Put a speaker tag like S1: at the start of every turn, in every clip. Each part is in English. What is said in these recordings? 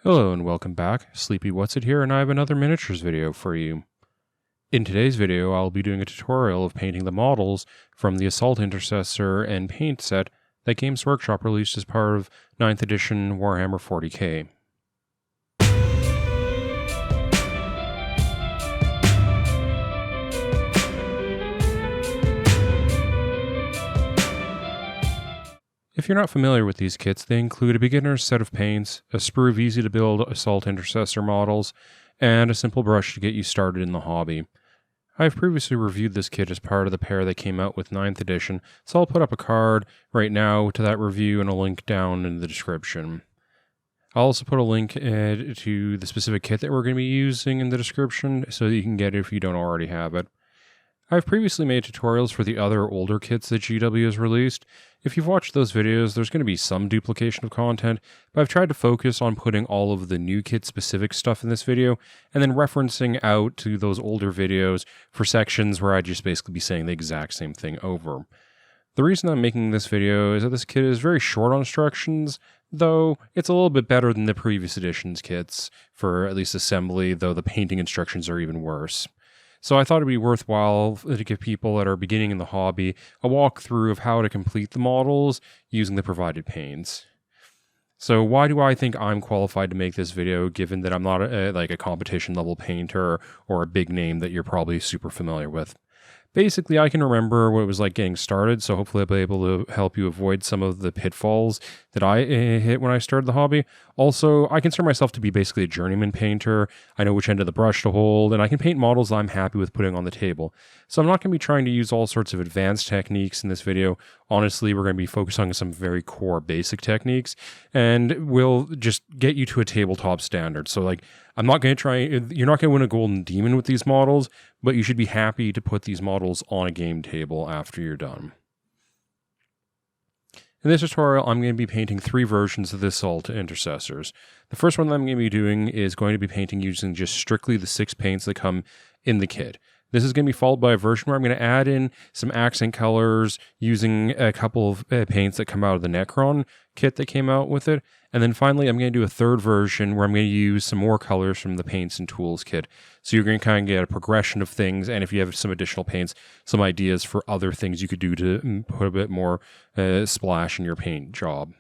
S1: Hello and welcome back. Sleepy What's It here, and I have another miniatures video for you. In today's video, I'll be doing a tutorial of painting the models from the Assault Intercessor and Paint Set that Games Workshop released as part of 9th edition Warhammer 40k. If you're not familiar with these kits, they include a beginner's set of paints, a sprue of easy-to-build Assault Intercessor models, and a simple brush to get you started in the hobby. I've previously reviewed this kit as part of the pair that came out with 9th edition, so I'll put up a card right now to that review and a link down in the description. I'll also put a link to the specific kit that we're going to be using in the description so that you can get it if you don't already have it. I've previously made tutorials for the other older kits that GW has released. If you've watched those videos, there's going to be some duplication of content, but I've tried to focus on putting all of the new kit-specific stuff in this video, and then referencing out to those older videos for sections where I'd just basically be saying the exact same thing over. The reason I'm making this video is that this kit is very short on instructions, though it's a little bit better than the previous edition's kits for at least assembly, though the painting instructions are even worse. So I thought it'd be worthwhile to give people that are beginning in the hobby a walkthrough of how to complete the models using the provided paints. So why do I think I'm qualified to make this video, given that I'm not a competition level painter or a big name that you're probably super familiar with? Basically, I can remember what it was like getting started, so hopefully I'll be able to help you avoid some of the pitfalls that I hit when I started the hobby. Also, I consider myself to be basically a journeyman painter. I know which end of the brush to hold, and I can paint models I'm happy with putting on the table. So I'm not going to be trying to use all sorts of advanced techniques in this video. Honestly, we're going to be focusing on some very core basic techniques, and we'll just get you to a tabletop standard. So I'm not going to you're not going to win a golden demon with these models, but you should be happy to put these models on a game table after you're done. In this tutorial, I'm going to be painting 3 versions of the Assault Intercessors. The first one that I'm going to be doing is going to be painting using just strictly the 6 paints that come in the kit. This is going to be followed by a version where I'm going to add in some accent colors using a couple of paints that come out of the Necron kit that came out with it. And then finally, I'm going to do a third version where I'm going to use some more colors from the Paints and Tools kit. So you're going to kind of get a progression of things, and if you have some additional paints, some ideas for other things you could do to put a bit more splash in your paint job.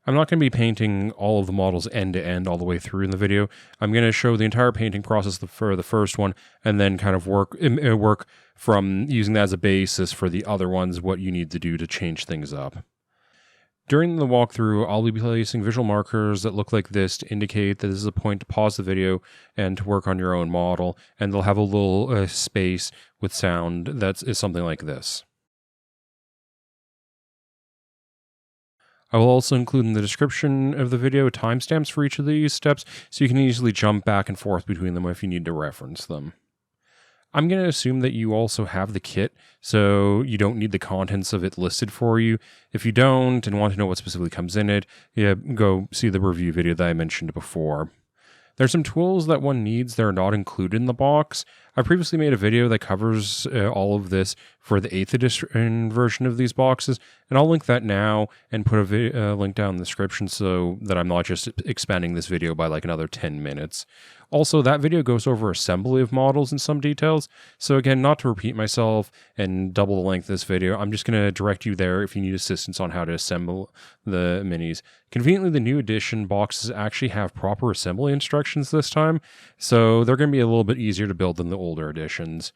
S1: I'm not going to be painting all of the models end to end all the way through in the video. I'm going to show the entire painting process for the first one, and then kind of work from using that as a basis for the other ones, what you need to do to change things up. During the walkthrough, I'll be placing visual markers that look like this to indicate that this is a point to pause the video and to work on your own model, and they'll have a little space with sound that is something like this. I will also include in the description of the video timestamps for each of these steps, so you can easily jump back and forth between them if you need to reference them. I'm going to assume that you also have the kit, so you don't need the contents of it listed for you. If you don't and want to know what specifically comes in it, go see the review video that I mentioned before. There's some tools that one needs that are not included in the box. I previously made a video that covers all of this for the 8th edition version of these boxes, and I'll link that now and put a link down in the description so that I'm not just expanding this video by another 10 minutes. Also, that video goes over assembly of models in some details, so again, not to repeat myself and double the length of this video, I'm just going to direct you there if you need assistance on how to assemble the minis. Conveniently, the new edition boxes actually have proper assembly instructions this time, so they're going to be a little bit easier to build than the older editions.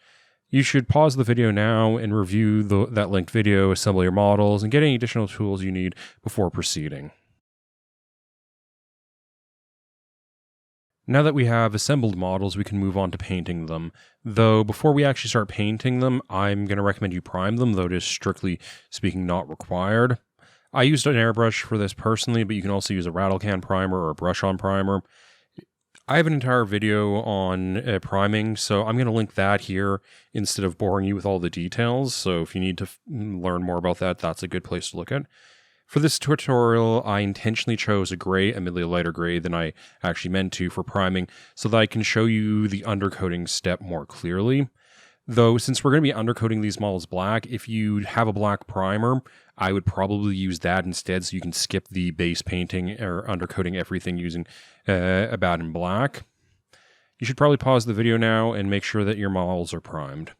S1: You should pause the video now and review that linked video, assemble your models, and get any additional tools you need before proceeding. Now that we have assembled models, we can move on to painting them. Though before we actually start painting them, I'm going to recommend you prime them, though it is strictly speaking not required. I used an airbrush for this personally, but you can also use a rattle can primer or a brush-on primer. I have an entire video on priming, so I'm going to link that here instead of boring you with all the details. So if you need to learn more about that, that's a good place to look at. For this tutorial, I intentionally chose a gray, admittedly a lighter gray than I actually meant to for priming, so that I can show you the undercoating step more clearly. Though, since we're going to be undercoating these models black, if you have a black primer, I would probably use that instead so you can skip the base painting or undercoating everything using About in Black. You should probably pause the video now and make sure that your models are primed.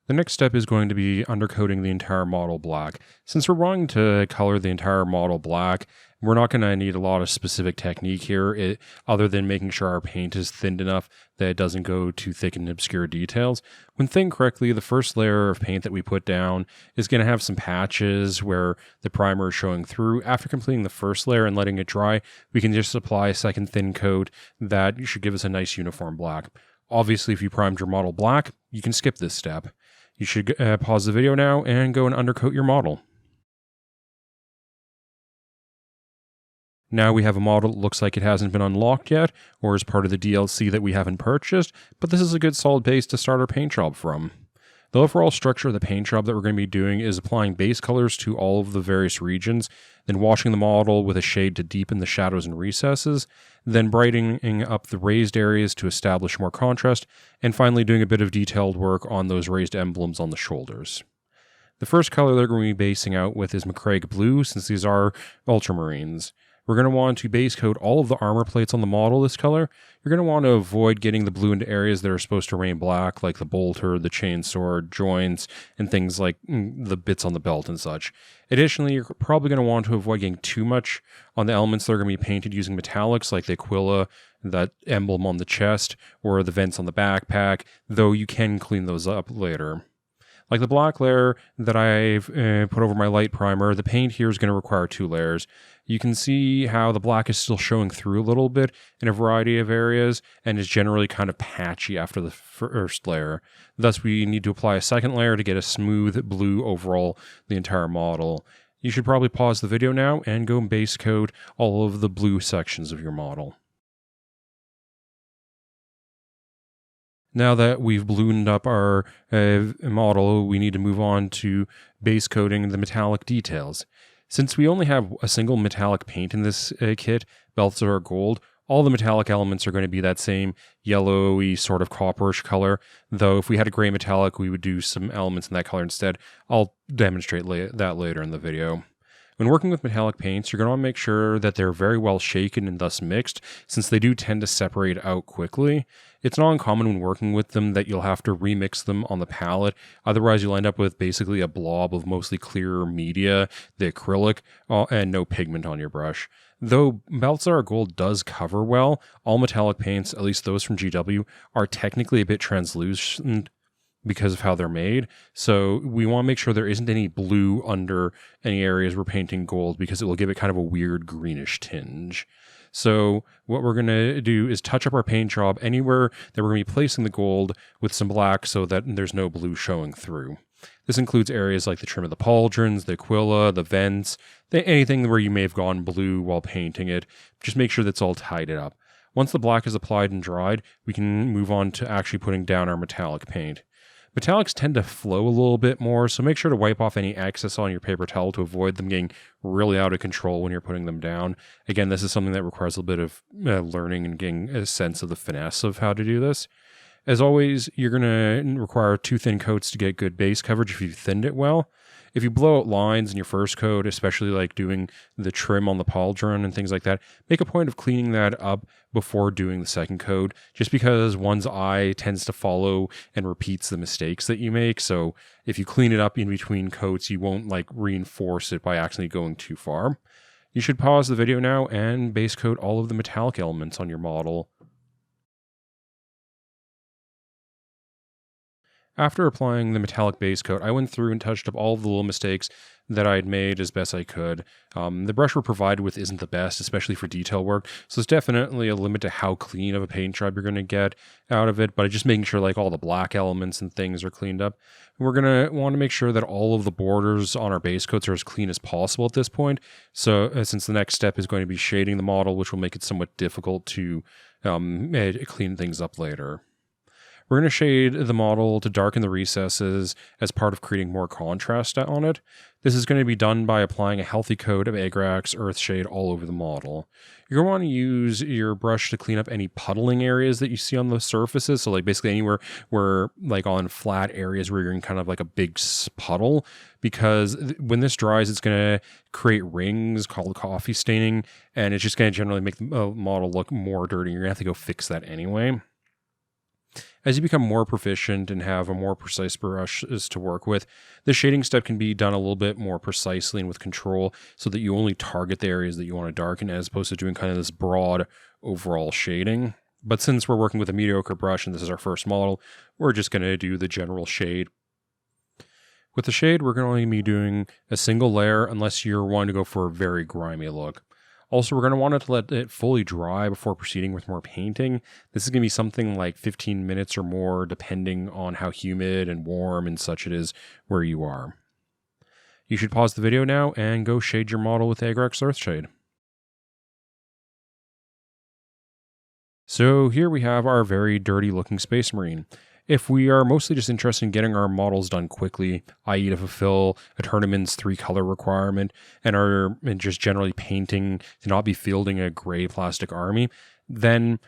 S1: The next step is going to be undercoating the entire model black. Since we're wanting to color the entire model black, we're not going to need a lot of specific technique here, other than making sure our paint is thinned enough that it doesn't go too thick and obscure details. When thinned correctly, the first layer of paint that we put down is going to have some patches where the primer is showing through. After completing the first layer and letting it dry, we can just apply a second thin coat that should give us a nice uniform black. Obviously, if you primed your model black, you can skip this step. You should pause the video now and go and undercoat your model. Now we have a model that looks like it hasn't been unlocked yet, or is part of the DLC that we haven't purchased, but this is a good solid base to start our paint job from. The overall structure of the paint job that we're going to be doing is applying base colors to all of the various regions, then washing the model with a shade to deepen the shadows and recesses, then brightening up the raised areas to establish more contrast, and finally doing a bit of detailed work on those raised emblems on the shoulders. The first color that we're going to be basing out with is McCraig Blue, since these are Ultramarines. We're going to want to base coat all of the armor plates on the model this color. You're going to want to avoid getting the blue into areas that are supposed to remain black, like the bolter, the chainsword, joints, and things like the bits on the belt and such. Additionally, you're probably going to want to avoid getting too much on the elements that are going to be painted using metallics, like the Aquila, that emblem on the chest, or the vents on the backpack, though you can clean those up later. Like the black layer that I've put over my light primer, the paint here is going to require 2 layers. You can see how the black is still showing through a little bit in a variety of areas and is generally kind of patchy after the first layer. Thus, we need to apply a second layer to get a smooth blue overall the entire model. You should probably pause the video now and go and base coat all of the blue sections of your model. Now that we've ballooned up our model, we need to move on to base coating the metallic details. Since we only have a single metallic paint in this kit, belts are gold, all the metallic elements are going to be that same yellowy sort of copperish color, though if we had a gray metallic, we would do some elements in that color instead. I'll demonstrate that later in the video. When working with metallic paints, you're going to want to make sure that they're very well shaken and thus mixed, since they do tend to separate out quickly. It's not uncommon when working with them that you'll have to remix them on the palette, otherwise you'll end up with basically a blob of mostly clear media, the acrylic, and no pigment on your brush. Though Balthazar Gold does cover well, all metallic paints, at least those from GW, are technically a bit translucent because of how they're made, so we want to make sure there isn't any blue under any areas we're painting gold, because it will give it kind of a weird greenish tinge. So what we're going to do is touch up our paint job anywhere that we're going to be placing the gold with some black so that there's no blue showing through. This includes areas like the trim of the pauldrons, the Aquila, the vents, anything where you may have gone blue while painting it. Just make sure that's all tied up. Once the black is applied and dried, we can move on to actually putting down our metallic paint. Metallics tend to flow a little bit more, so make sure to wipe off any excess on your paper towel to avoid them getting really out of control when you're putting them down. Again, this is something that requires a bit of learning and getting a sense of the finesse of how to do this. As always, you're going to require 2 thin coats to get good base coverage if you've thinned it well. If you blow out lines in your first coat, especially like doing the trim on the pauldron and things like that, make a point of cleaning that up before doing the second coat, just because one's eye tends to follow and repeats the mistakes that you make. So if you clean it up in between coats, you won't like reinforce it by accidentally going too far. You should pause the video now and base coat all of the metallic elements on your model. After applying the metallic base coat, I went through and touched up all of the little mistakes that I had made as best I could. The brush we're provided with isn't the best, especially for detail work, so there's definitely a limit to how clean of a paint job you're going to get out of it, but just making sure like all the black elements and things are cleaned up. We're going to want to make sure that all of the borders on our base coats are as clean as possible at this point, so since the next step is going to be shading the model, which will make it somewhat difficult to clean things up later. We're going to shade the model to darken the recesses as part of creating more contrast on it. This is going to be done by applying a healthy coat of Agrax Earthshade all over the model. You're going to want to use your brush to clean up any puddling areas that you see on the surfaces. So like basically anywhere where like on flat areas where you're in kind of like a big puddle, because when this dries, it's going to create rings called coffee staining, and it's just going to generally make the model look more dirty. You're going to have to go fix that anyway. As you become more proficient and have a more precise brush to work with, the shading step can be done a little bit more precisely and with control so that you only target the areas that you want to darken as opposed to doing kind of this broad overall shading. But since we're working with a mediocre brush and this is our first model, we're just going to do the general shade. With the shade, we're going to be doing a single layer unless you're wanting to go for a very grimy look. Also, we're going to want to let it fully dry before proceeding with more painting. This is going to be something like 15 minutes or more, depending on how humid and warm and such it is where you are. You should pause the video now and go shade your model with Agrax Earthshade. So here we have our very dirty looking Space Marine. If we are mostly just interested in getting our models done quickly, i.e. to fulfill a tournament's 3-color requirement, and are just generally painting to not be fielding a gray plastic army, then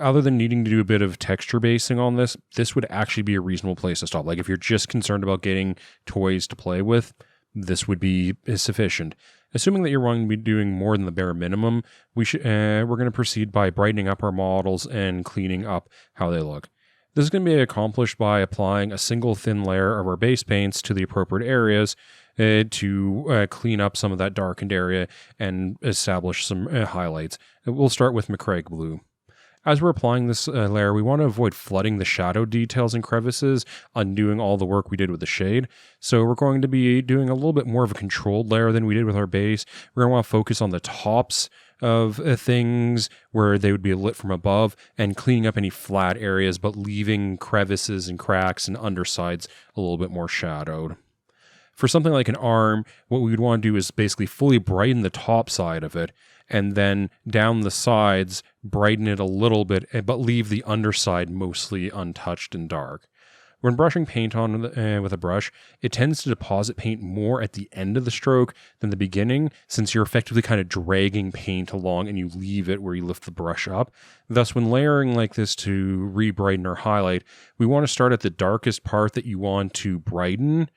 S1: other than needing to do a bit of texture basing on this, this would actually be a reasonable place to stop. Like if you're just concerned about getting toys to play with, this would be sufficient. Assuming that you're wanting to be doing more than the bare minimum, we're going to proceed by brightening up our models and cleaning up how they look. This is going to be accomplished by applying a single thin layer of our base paints to the appropriate areas to clean up some of that darkened area and establish some highlights. We'll start with McCraig Blue. As we're applying this layer, we want to avoid flooding the shadow details and crevices, undoing all the work we did with the shade. So we're going to be doing a little bit more of a controlled layer than we did with our base. We're going to want to focus on the tops of things where they would be lit from above and cleaning up any flat areas, but leaving crevices and cracks and undersides a little bit more shadowed. For something like an arm, what we would want to do is basically fully brighten the top side of it, and then down the sides, brighten it a little bit, but leave the underside mostly untouched and dark. When brushing paint on with a brush, it tends to deposit paint more at the end of the stroke than the beginning, since you're effectively kind of dragging paint along and you leave it where you lift the brush up. Thus, when layering like this to re-brighten or highlight, we want to start at the darkest part that you want to brighten,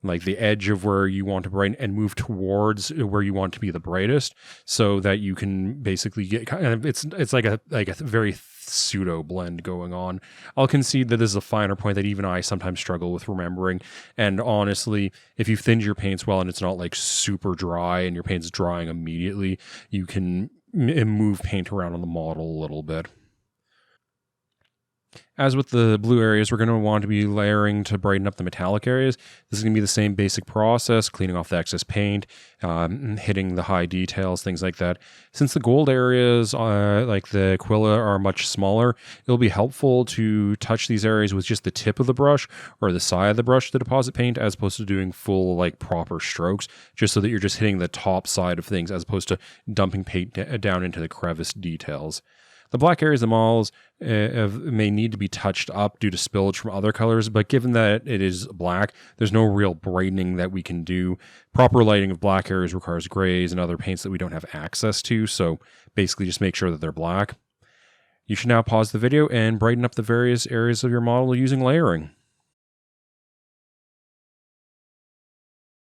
S1: like the edge of where you want to brighten, and move towards where you want to be the brightest, so that you can basically get kind of, it's like a very pseudo blend going on. I'll concede that this is a finer point that even I sometimes struggle with remembering. And honestly, if you've thinned your paints well and it's not like super dry and your paint's drying immediately, you can move paint around on the model a little bit. As with the blue areas, we're going to want to be layering to brighten up the metallic areas. This is going to be the same basic process, cleaning off the excess paint, hitting the high details, things like that. Since the gold areas, like the Aquila, are much smaller, it'll be helpful to touch these areas with just the tip of the brush or the side of the brush to deposit paint, as opposed to doing full, like, proper strokes, just so that you're just hitting the top side of things, as opposed to dumping paint down into the crevice details. The black areas of the models may need to be touched up due to spillage from other colors, but given that it is black, there's no real brightening that we can do. Proper lighting of black areas requires grays and other paints that we don't have access to, so basically just make sure that they're black. You should now pause the video and brighten up the various areas of your model using layering.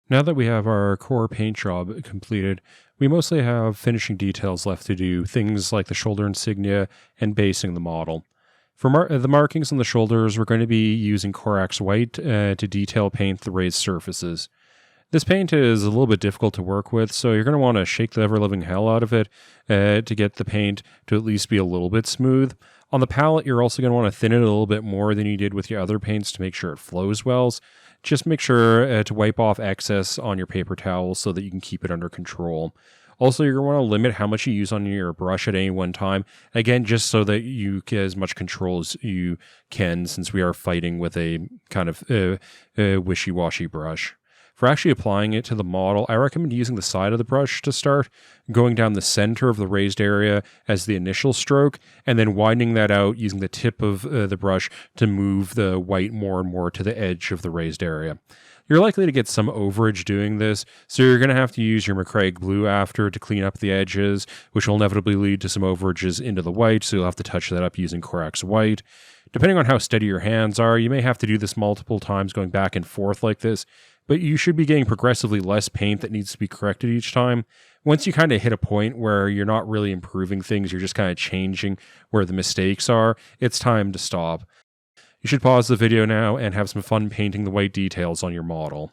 S1: Now that we have our core paint job completed, we mostly have finishing details left to do, things like the shoulder insignia and basing the model. For the markings on the shoulders, we're going to be using Corax White to detail paint the raised surfaces. This paint is a little bit difficult to work with, so you're going to want to shake the ever-living hell out of it to get the paint to at least be a little bit smooth. On the palette, you're also going to want to thin it a little bit more than you did with your other paints to make sure it flows well. Just make sure to wipe off excess on your paper towel so that you can keep it under control. Also, you're going to want to limit how much you use on your brush at any one time. Again, just so that you get as much control as you can, since we are fighting with a kind of wishy-washy brush. For actually applying it to the model, I recommend using the side of the brush to start, going down the center of the raised area as the initial stroke, and then widening that out using the tip of the brush to move the white more and more to the edge of the raised area. You're likely to get some overage doing this, so you're going to have to use your McCraig glue after to clean up the edges, which will inevitably lead to some overages into the white, so you'll have to touch that up using Corax White. Depending on how steady your hands are, you may have to do this multiple times going back and forth like this, but you should be getting progressively less paint that needs to be corrected each time. Once you kind of hit a point where you're not really improving things, you're just kind of changing where the mistakes are, it's time to stop. You should pause the video now and have some fun painting the white details on your model.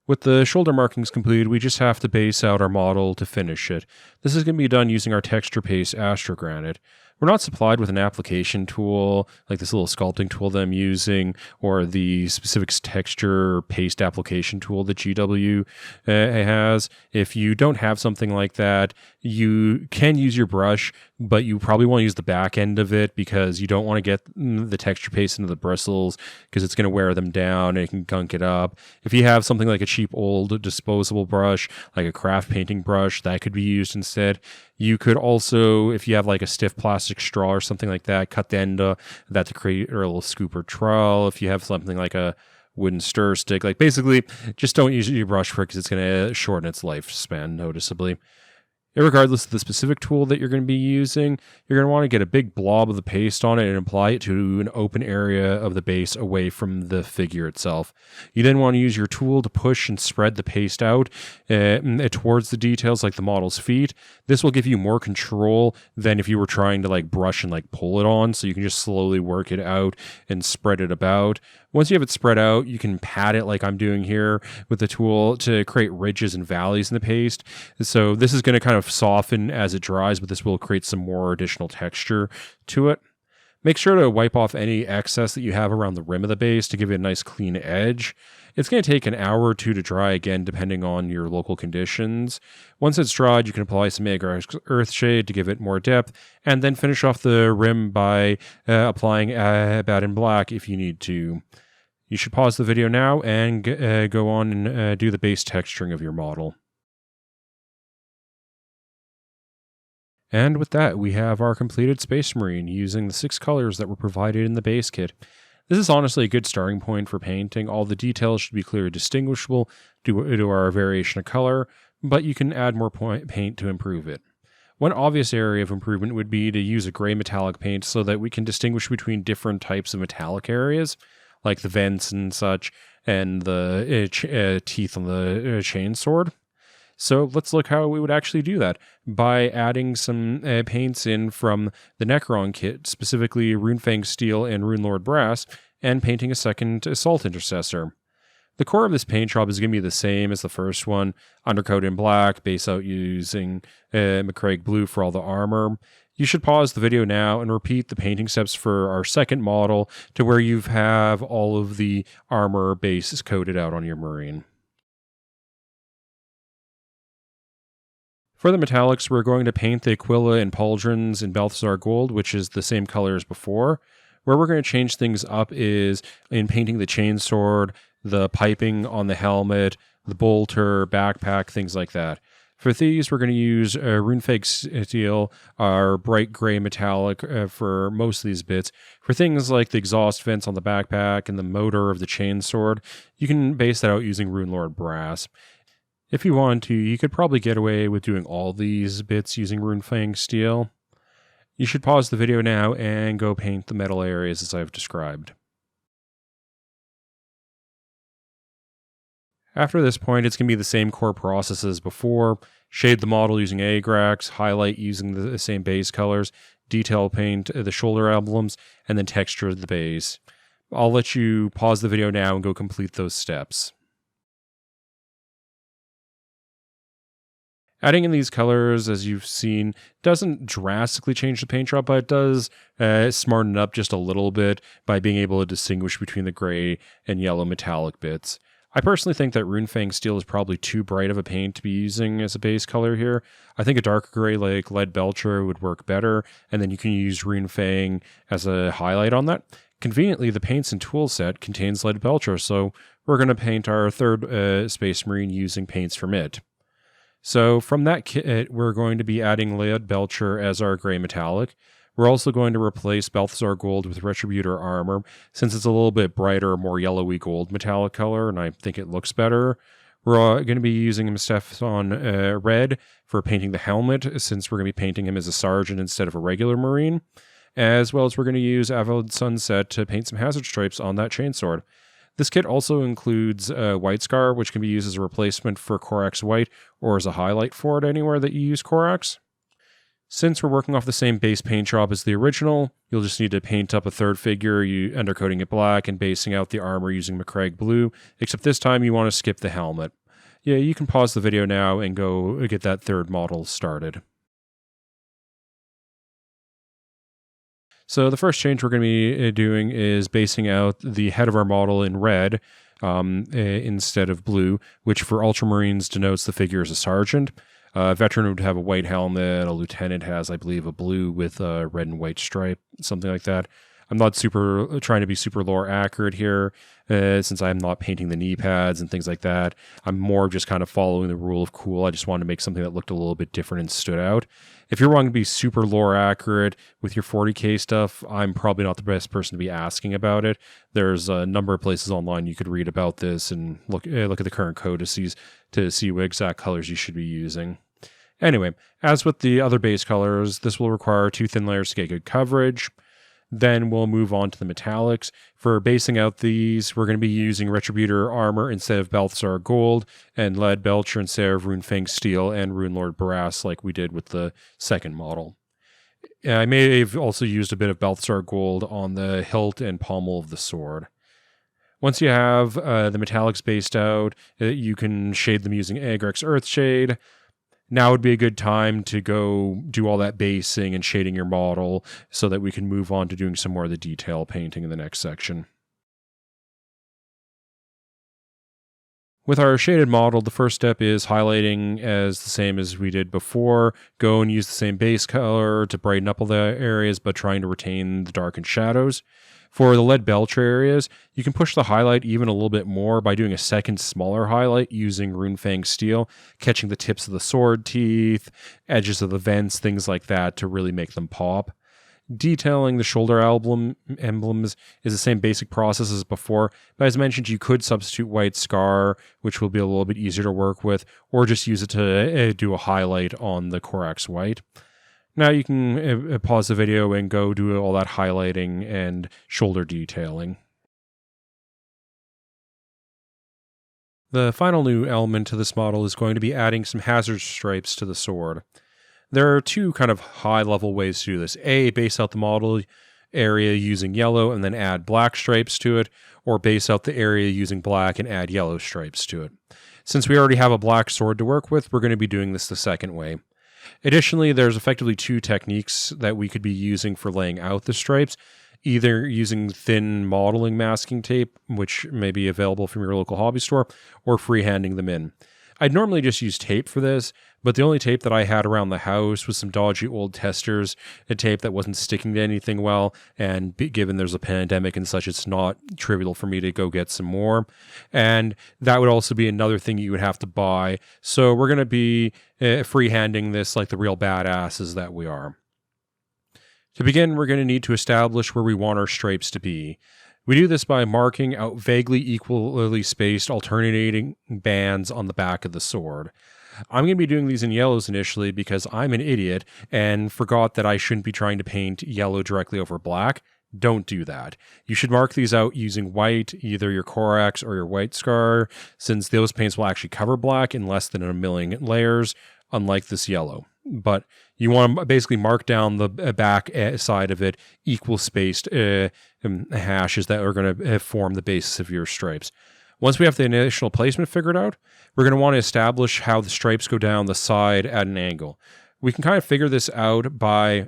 S1: With the shoulder markings completed, we just have to base out our model to finish it. This is going to be done using our texture paste Astrogranite. We're not supplied with an application tool, like this little sculpting tool that I'm using, or the specific texture paste application tool that GW has. If you don't have something like that, you can use your brush, but you probably want to use the back end of it because you don't want to get the texture paste into the bristles because it's going to wear them down and it can gunk it up. If you have something like a cheap old disposable brush, like a craft painting brush, that could be used instead. You could also, if you have like a stiff plastic straw or something like that, cut the end of that to create a little scoop or trowel. If you have something like a wooden stir stick, like basically just don't use your brush for it because it's going to shorten its lifespan noticeably. Regardless of the specific tool that you're going to be using, you're going to want to get a big blob of the paste on it and apply it to an open area of the base away from the figure itself. You then want to use your tool to push and spread the paste out towards the details like the model's feet. This will give you more control than if you were trying to like brush and like pull it on, so you can just slowly work it out and spread it about. Once you have it spread out, you can pat it like I'm doing here with the tool to create ridges and valleys in the paste. So this is going to kind of soften as it dries, but this will create some more additional texture to it. Make sure to wipe off any excess that you have around the rim of the base to give it a nice clean edge. It's going to take an hour or two to dry again, depending on your local conditions. Once it's dried, you can apply some Earthshade to give it more depth, and then finish off the rim by applying Abaddon Black if you need to. You should pause the video now and go on and do the base texturing of your model. And with that, we have our completed Space Marine using the 6 colors that were provided in the base kit. This is honestly a good starting point for painting. All the details should be clearly distinguishable due to our variation of color, but you can add more paint to improve it. One obvious area of improvement would be to use a gray metallic paint so that we can distinguish between different types of metallic areas, like the vents and such, and the teeth on the chainsword. So let's look how we would actually do that by adding some paints in from the Necron kit, specifically Runefang Steel and Runelord Brass, and painting a second Assault Intercessor. The core of this paint job is going to be the same as the first one, Undercoat in black, base out using McCraig blue for all the armor. You should pause the video now and repeat the painting steps for our second model to where you have all of the armor bases coated out on your Marine. For the metallics, we're going to paint the Aquila and Pauldrons in Balthazar Gold, which is the same color as before. Where we're going to change things up is in painting the chainsword, the piping on the helmet, the bolter, backpack, things like that. For these, we're going to use Runefang Steel, our bright gray metallic, for most of these bits. For things like the exhaust vents on the backpack and the motor of the chainsword, you can base that out using Runelord Brass. If you want to, you could probably get away with doing all these bits using Runefang Steel. You should pause the video now and go paint the metal areas as I've described. After this point, it's going to be the same core process as before. Shade the model using Agrax, highlight using the same base colors, detail paint the shoulder emblems, and then texture the base. I'll let you pause the video now and go complete those steps. Adding in these colors, as you've seen, doesn't drastically change the paint job, but it does smarten it up just a little bit by being able to distinguish between the gray and yellow metallic bits. I personally think that Runefang Steel is probably too bright of a paint to be using as a base color here. I think a darker gray like Lead Belcher would work better, and then you can use Runefang as a highlight on that. Conveniently, the paints and tool set contains lead belcher, so we're going to paint our third Space Marine using paints from it. So from that kit, we're going to be adding lead belcher as our gray metallic. We're also going to replace Balthazar Gold with Retributor Armor, since it's a little bit brighter, more yellowy gold metallic color, and I think it looks better. We're going to be using Mustafon Red for painting the helmet, since we're going to be painting him as a sergeant instead of a regular Marine, as well as we're going to use Avalid Sunset to paint some hazard stripes on that chainsword. This kit also includes White Scar, which can be used as a replacement for Corax White or as a highlight for it anywhere that you use Corax. Since we're working off the same base paint job as the original, you'll just need to paint up a third figure, undercoating it black and basing out the armor using McCraig Blue, except this time you want to skip the helmet. Yeah, you can pause the video now and go get that third model started. So the first change we're going to be doing is basing out the head of our model in red instead of blue, which for Ultramarines denotes the figure as a sergeant. A veteran would have a white helmet. A lieutenant has, I believe, a blue with a red and white stripe, something like that. I'm not trying to be super lore accurate here, since I'm not painting the knee pads and things like that. I'm more just kind of following the rule of cool. I just wanted to make something that looked a little bit different and stood out. If you're wanting to be super lore accurate with your 40k stuff, I'm probably not the best person to be asking about it. There's a number of places online you could read about this and look at the current codices to see what exact colors you should be using. Anyway, as with the other base colors, this will require 2 thin layers to get good coverage. Then we'll move on to the metallics. For basing out these, we're going to be using Retributor Armor instead of Balthazar Gold, and Lead Belcher instead of Runefang Steel and Runelord Brass like we did with the second model. I may have also used a bit of Balthazar Gold on the hilt and pommel of the sword. Once you have the metallics based out, you can shade them using Agrex Earthshade. Now would be a good time to go do all that basing and shading your model so that we can move on to doing some more of the detail painting in the next section. With our shaded model, the first step is highlighting as the same as we did before. Go and use the same base color to brighten up all the areas, but trying to retain the darkened shadows. For the lead belcher areas, you can push the highlight even a little bit more by doing a second smaller highlight using Runefang Steel, catching the tips of the sword teeth, edges of the vents, things like that to really make them pop. Detailing the shoulder emblems is the same basic process as before, but as mentioned, you could substitute White Scar, which will be a little bit easier to work with, or just use it to do a highlight on the Corax White. Now you can pause the video and go do all that highlighting and shoulder detailing. The final new element to this model is going to be adding some hazard stripes to the sword. There are 2 kind of high-level ways to do this. A, base out the model area using yellow and then add black stripes to it, or base out the area using black and add yellow stripes to it. Since we already have a black sword to work with, we're going to be doing this the second way. Additionally, there's effectively 2 techniques that we could be using for laying out the stripes, either using thin modeling masking tape, which may be available from your local hobby store, or freehanding them in. I'd normally just use tape for this, but the only tape that I had around the house was some dodgy old testers, a tape that wasn't sticking to anything well, and given there's a pandemic and such, it's not trivial for me to go get some more. And that would also be another thing you would have to buy. So we're going to be freehanding this like the real badasses that we are. To begin, we're going to need to establish where we want our stripes to be. We do this by marking out vaguely equally spaced alternating bands on the back of the sword. I'm going to be doing these in yellows initially because I'm an idiot and forgot that I shouldn't be trying to paint yellow directly over black. Don't do that. You should mark these out using white, either your Corax or your White Scar, since those paints will actually cover black in less than a million layers, unlike this yellow. But you want to basically mark down the back side of it, equal spaced hashes that are going to form the basis of your stripes. Once we have the initial placement figured out, we're going to want to establish how the stripes go down the side at an angle. We can kind of figure this out by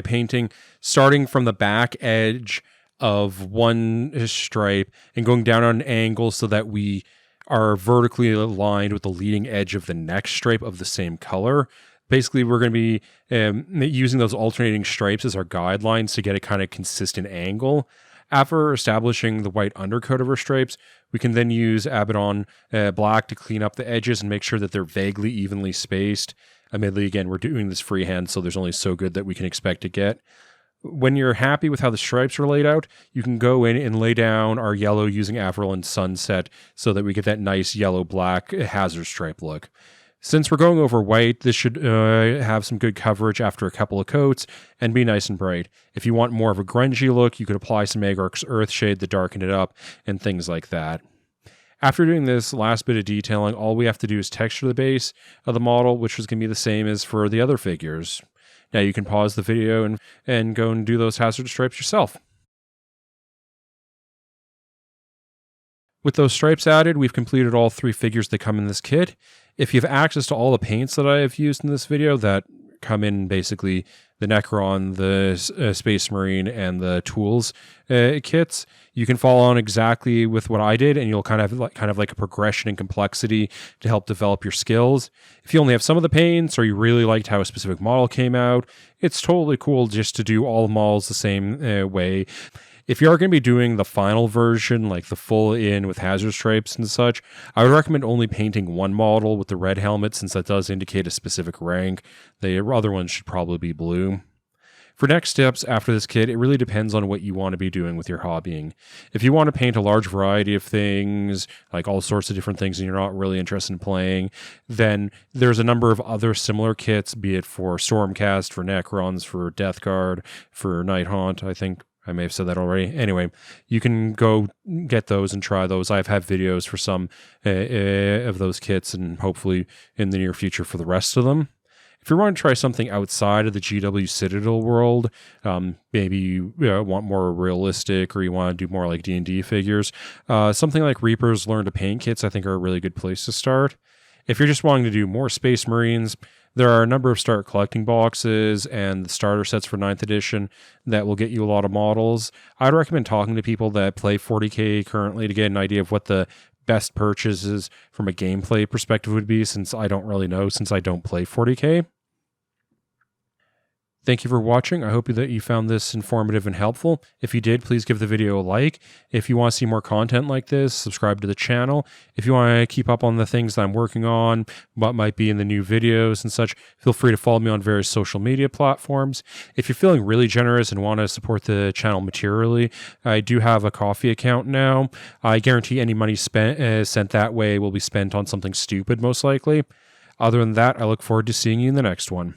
S1: painting, starting from the back edge of one stripe and going down on an angle so that we are vertically aligned with the leading edge of the next stripe of the same color. Basically, we're going to be using those alternating stripes as our guidelines to get a kind of consistent angle. After establishing the white undercoat of our stripes, we can then use Abaddon black to clean up the edges and make sure that they're vaguely evenly spaced. Admittedly, again, we're doing this freehand, so there's only so good that we can expect to get. When you're happy with how the stripes are laid out, you can go in and lay down our yellow using Averland Sunset so that we get that nice yellow-black hazard stripe look. Since we're going over white, this should have some good coverage after a couple of coats and be nice and bright. If you want more of a grungy look, you could apply some Agark's Earthshade to darken it up and things like that. After doing this last bit of detailing, all we have to do is texture the base of the model, which is going to be the same as for the other figures. Now you can pause the video and go and do those hazard stripes yourself. With those stripes added, we've completed all 3 figures that come in this kit. If you have access to all the paints that I have used in this video that come in basically the Necron, the Space Marine, and the Tools kits, you can follow on exactly with what I did, and you'll kind of like a progression in complexity to help develop your skills. If you only have some of the paints, or you really liked how a specific model came out, it's totally cool just to do all the models the same way. If you are going to be doing the final version, like the full in with hazard stripes and such, I would recommend only painting one model with the red helmet, since that does indicate a specific rank. The other ones should probably be blue. For next steps after this kit, it really depends on what you want to be doing with your hobbying. If you want to paint a large variety of things, like all sorts of different things, and you're not really interested in playing, then there's a number of other similar kits, be it for Stormcast, for Necrons, for Death Guard, for Nighthaunt, I think. I may have said that already. Anyway, you can go get those and try those. I've had videos for some of those kits, and hopefully in the near future for the rest of them. If you want to try something outside of the GW Citadel world, maybe you want more realistic, or you want to do more like D&D figures, something like Reaper's Learn to Paint kits I think are a really good place to start. If you're just wanting to do more Space Marines, there are a number of start collecting boxes and the starter sets for 9th edition that will get you a lot of models. I'd recommend talking to people that play 40k currently to get an idea of what the best purchases from a gameplay perspective would be, since I don't really know, since I don't play 40k. Thank you for watching. I hope that you found this informative and helpful. If you did, please give the video a like. If you want to see more content like this, subscribe to the channel. If you want to keep up on the things that I'm working on, what might be in the new videos and such, feel free to follow me on various social media platforms. If you're feeling really generous and want to support the channel materially, I do have a Ko-fi account now. I guarantee any money sent that way will be spent on something stupid, most likely. Other than that, I look forward to seeing you in the next one.